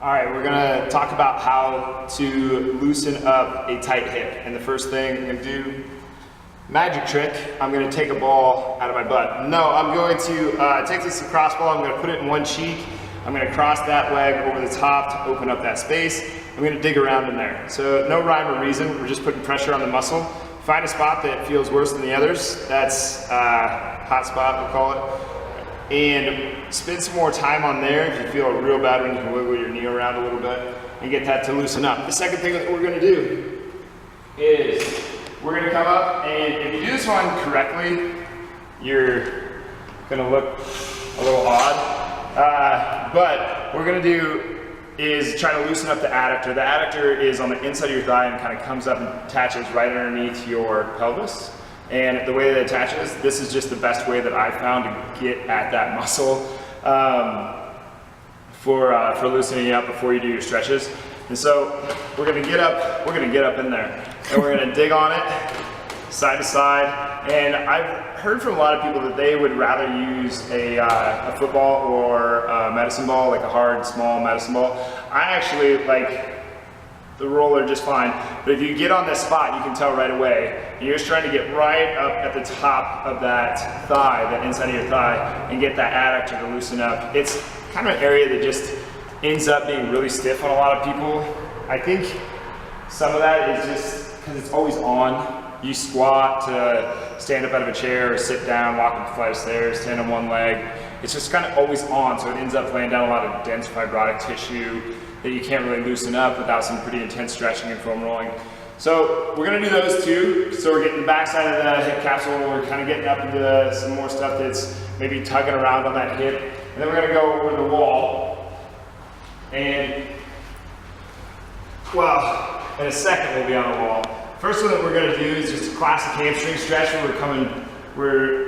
All right, we're gonna talk about how to loosen up a tight hip. And the first thing I'm gonna do, magic trick, I'm gonna take a ball out of my butt. No, I'm going to take this cross ball, I'm gonna put it in one cheek, I'm gonna cross that leg over the top to open up that space. I'm gonna dig around in there. So no rhyme or reason, we're just putting pressure on the muscle. Find a spot that feels worse than the others. That's hot spot, we'll call it. And spend some more time on there. If you feel a real bad one, you can wiggle your knee around a little bit and get that to loosen up. The second thing that we're gonna do is we're gonna come up, and if you do this one correctly, you're gonna look a little odd. But what we're gonna do is try to loosen up the adductor. The adductor is on the inside of your thigh and kind of comes up and attaches right underneath your pelvis. And the way that it attaches, this is just the best way that I found to get at that muscle for loosening up before you do your stretches. And so we're gonna get up in there, and we're gonna dig on it side to side. And I've heard from a lot of people that they would rather use a football or a medicine ball, like a hard, small medicine ball. I actually like the roller just fine, but if you get on this spot, you can tell right away. You're just trying to get right up at the top of that thigh, the inside of your thigh, and get that adductor to loosen up. It's kind of an area that just ends up being really stiff on a lot of people. I think some of that is just because it's always on. You squat to stand up out of a chair or sit down, walk up a flight of stairs, stand on one leg. It's just kind of always on, so it ends up laying down a lot of dense fibrotic tissue that you can't really loosen up without some pretty intense stretching and foam rolling. So we're gonna do those two. So we're getting the backside of the hip capsule, we're kind of getting up into some more stuff that's maybe tugging around on that hip. And then we're gonna go over the wall. And, well, in a second we'll be on the wall. First one that we're gonna do is just a classic hamstring stretch where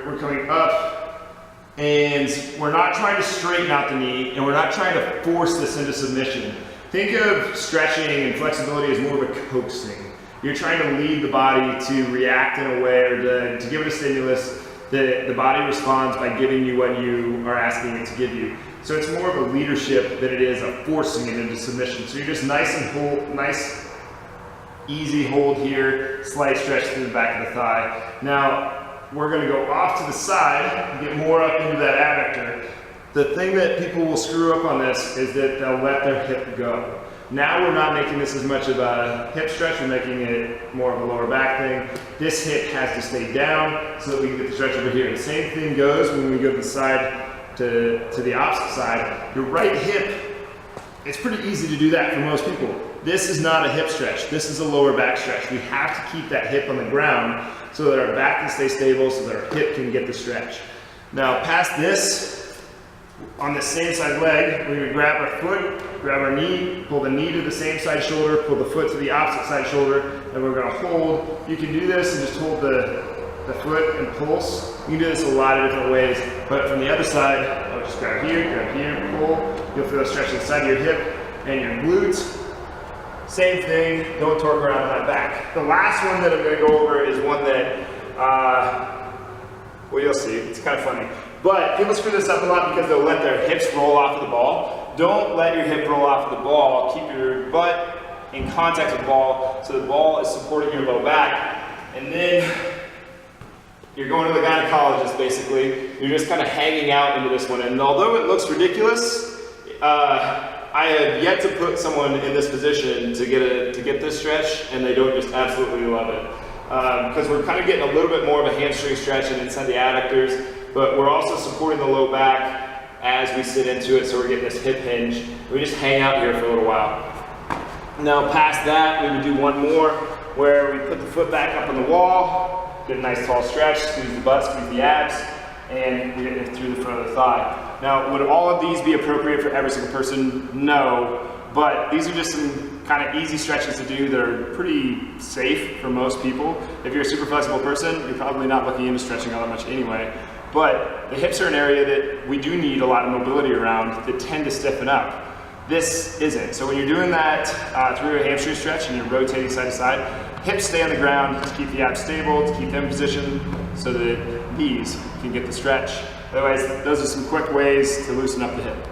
we're coming up, and we're not trying to straighten out the knee, and we're not trying to force this into submission. Think of stretching and flexibility as more of a coaxing. You're trying to lead the body to react in a way, or to give it a stimulus that the body responds by giving you what you are asking it to give you. So it's more of a leadership than it is a forcing it into submission. So you're just nice and hold, nice, easy hold here, slight stretch through the back of the thigh. Now, we're gonna go off to the side and get more up into that adductor. The thing that people will screw up on this is that they'll let their hip go. Now we're not making this as much of a hip stretch, we're making it more of a lower back thing. This hip has to stay down so that we can get the stretch over here. The same thing goes when we go to the side to the opposite side. Your right hip, it's pretty easy to do that for most people. This is not a hip stretch, this is a lower back stretch. We have to keep that hip on the ground so that our back can stay stable, so that our hip can get the stretch. Now past this, on the same side leg, we're gonna grab our foot, grab our knee, pull the knee to the same side shoulder, pull the foot to the opposite side shoulder, and we're gonna hold. You can do this and just hold the foot and pulse. You can do this a lot of different ways, but from the other side, I'll just grab here, pull. You'll feel a stretch inside your hip and your glutes. Same thing, don't torque around that back. The last one that I'm gonna go over is one that, well, you'll see, it's kind of funny. But people screw this up a lot because they'll let their hips roll off of the ball. Don't let your hip roll off of the ball. Keep your butt in contact with the ball so the ball is supporting your low back. And then you're going to the gynecologist basically. You're just kind of hanging out into this one. And although it looks ridiculous, I have yet to put someone in this position to get this stretch, and they don't just absolutely love it. Because we're kind of getting a little bit more of a hamstring stretch and inside the adductors, but we're also supporting the low back as we sit into it, so we're getting this hip hinge. We just hang out here for a little while. Now past that, we would do one more where we put the foot back up on the wall, get a nice tall stretch, squeeze the butt, squeeze the abs, and we get it through the front of the thigh. Now, would all of these be appropriate for every single person? No, but these are just some kind of easy stretches to do that are pretty safe for most people. If you're a super flexible person, you're probably not looking into stretching all that much anyway. But the hips are an area that we do need a lot of mobility around that tend to stiffen up. This isn't. So when you're doing that through a hamstring stretch and you're rotating side to side, hips stay on the ground to keep the abs stable, to keep them positioned so that these can get the stretch. Otherwise, those are some quick ways to loosen up the hip.